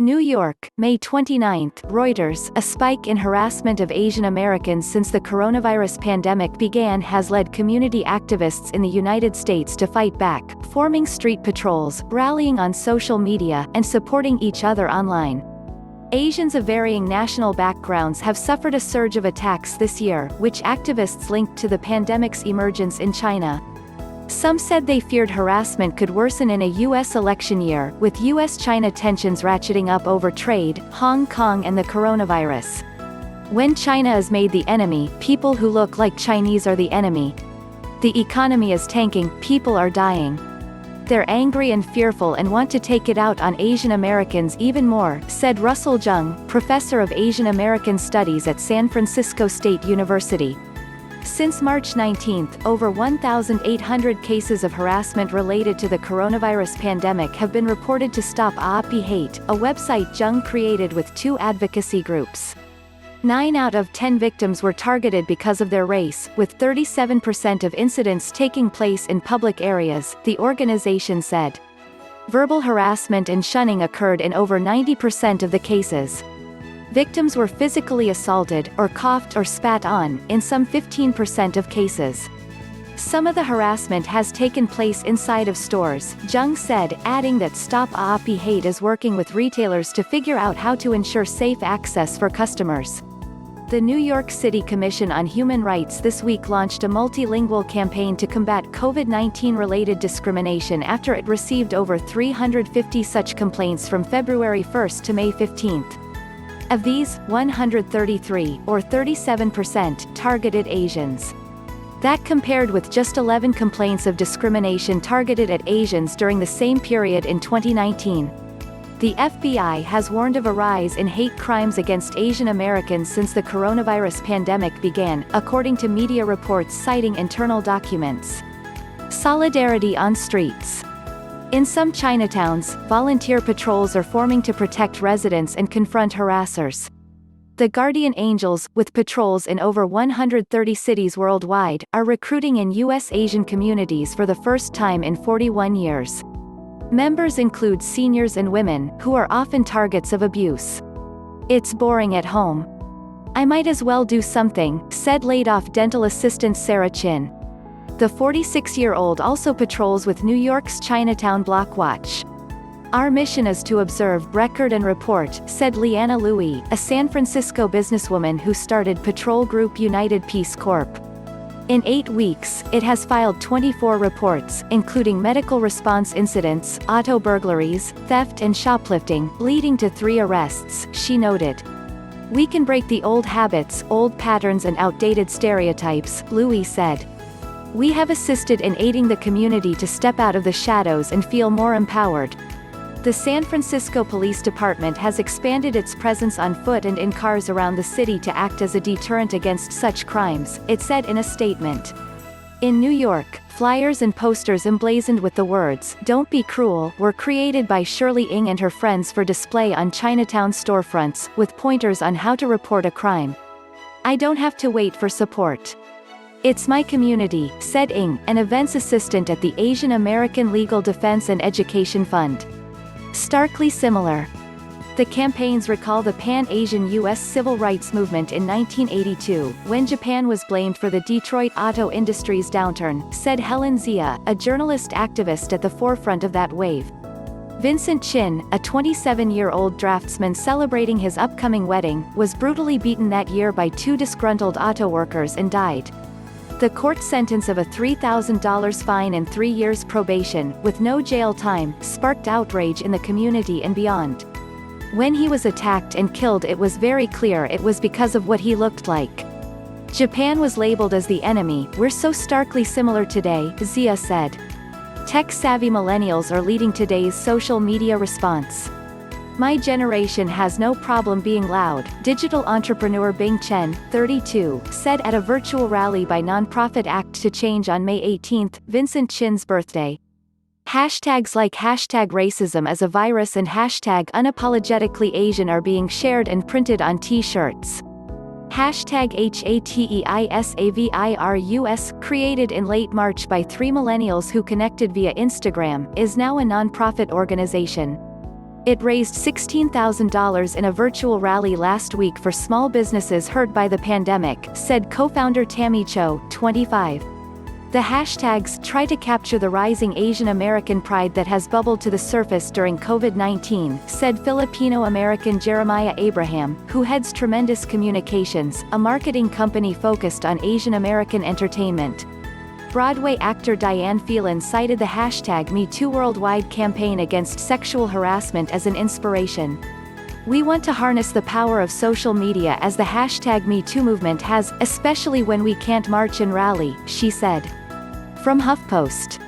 New York, May 29. Reuters, a spike in harassment of Asian Americans since the coronavirus pandemic began has led community activists in the United States to fight back, forming street patrols, rallying on social media, and supporting each other online. Asians of varying national backgrounds have suffered a surge of attacks this year, which activists linked to the pandemic's emergence in China. Some said they feared harassment could worsen in a U.S. election year, with U.S. China tensions ratcheting up over trade, Hong Kong and the coronavirus. When China is made the enemy, people who look like Chinese are the enemy. The economy is tanking, people are dying. They're angry and fearful and want to take it out on Asian Americans even more, said Russell Jeung, professor of Asian American Studies at San Francisco State University. Since March 19, over 1,800 cases of harassment related to the coronavirus pandemic have been reported to Stop AAPI Hate, a website Jeung created with two advocacy groups. 9 out of 10 victims were targeted because of their race, with 37% of incidents taking place in public areas, the organization said. Verbal harassment and shunning occurred in over 90% of the cases. Victims were physically assaulted, or coughed or spat on, in some 15% of cases. Some of the harassment has taken place inside of stores, Jeung said, adding that Stop AAPI Hate is working with retailers to figure out how to ensure safe access for customers. The New York City Commission on Human Rights this week launched a multilingual campaign to combat COVID-19-related discrimination after it received over 350 such complaints from February 1 to May 15. Of these, 133, or 37%, targeted Asians. That compared with just 11 complaints of discrimination targeted at Asians during the same period in 2019. The FBI has warned of a rise in hate crimes against Asian Americans since the coronavirus pandemic began, according to media reports citing internal documents. Solidarity on streets. In some Chinatowns, volunteer patrols are forming to protect residents and confront harassers. The Guardian Angels, with patrols in over 130 cities worldwide, are recruiting in U.S. Asian communities for the first time in 41 years. Members include seniors and women, who are often targets of abuse. It's boring at home. I might as well do something, said laid-off dental assistant Sarah Chin. The 46-year-old also patrols with New York's Chinatown Block Watch. Our mission is to observe, record and report, said Leanna Louie, a San Francisco businesswoman who started patrol group United Peace Corp. In 8 weeks, it has filed 24 reports, including medical response incidents, auto burglaries, theft and shoplifting, leading to 3 arrests, she noted. We can break the old habits, old patterns and outdated stereotypes, Louie said. We have assisted in aiding the community to step out of the shadows and feel more empowered. The San Francisco Police Department has expanded its presence on foot and in cars around the city to act as a deterrent against such crimes, it said in a statement. In New York, flyers and posters emblazoned with the words, "Don't be cruel," were created by Shirley Ng and her friends for display on Chinatown storefronts, with pointers on how to report a crime. I don't have to wait for support. It's my community, said Ng, an events assistant at the Asian American Legal Defense and Education Fund. Starkly similar. The campaigns recall the Pan-Asian U.S. civil rights movement in 1982, when Japan was blamed for the Detroit auto industry's downturn, said Helen Zia, a journalist activist at the forefront of that wave. Vincent Chin, a 27-year-old draftsman celebrating his upcoming wedding, was brutally beaten that year by 2 disgruntled auto workers and died. The court sentence of a $3,000 fine and 3 years probation, with no jail time, sparked outrage in the community and beyond. When he was attacked and killed, it was very clear it was because of what he looked like. Japan was labeled as the enemy. We're so starkly similar today, Zia said. Tech-savvy millennials are leading today's social media response. My generation has no problem being loud, digital entrepreneur Bing Chen, 32, said at a virtual rally by nonprofit Act to Change on May 18, Vincent Chin's birthday. Hashtags like #racism as a virus and #unapologetically Asian are being shared and printed on t-shirts. #HATEISAVIRUS, created in late March by 3 millennials who connected via Instagram, is now a nonprofit organization. It raised $16,000 in a virtual rally last week for small businesses hurt by the pandemic, said co-founder Tammy Cho, 25. The hashtags try to capture the rising Asian American pride that has bubbled to the surface during COVID-19, said Filipino-American Jeremiah Abraham, who heads Tremendous Communications, a marketing company focused on Asian American entertainment. Broadway actor Diane Phelan cited the hashtag #MeToo worldwide campaign against sexual harassment as an inspiration. "We want to harness the power of social media as the hashtag #MeToo movement has, especially when we can't march and rally," she said. From HuffPost.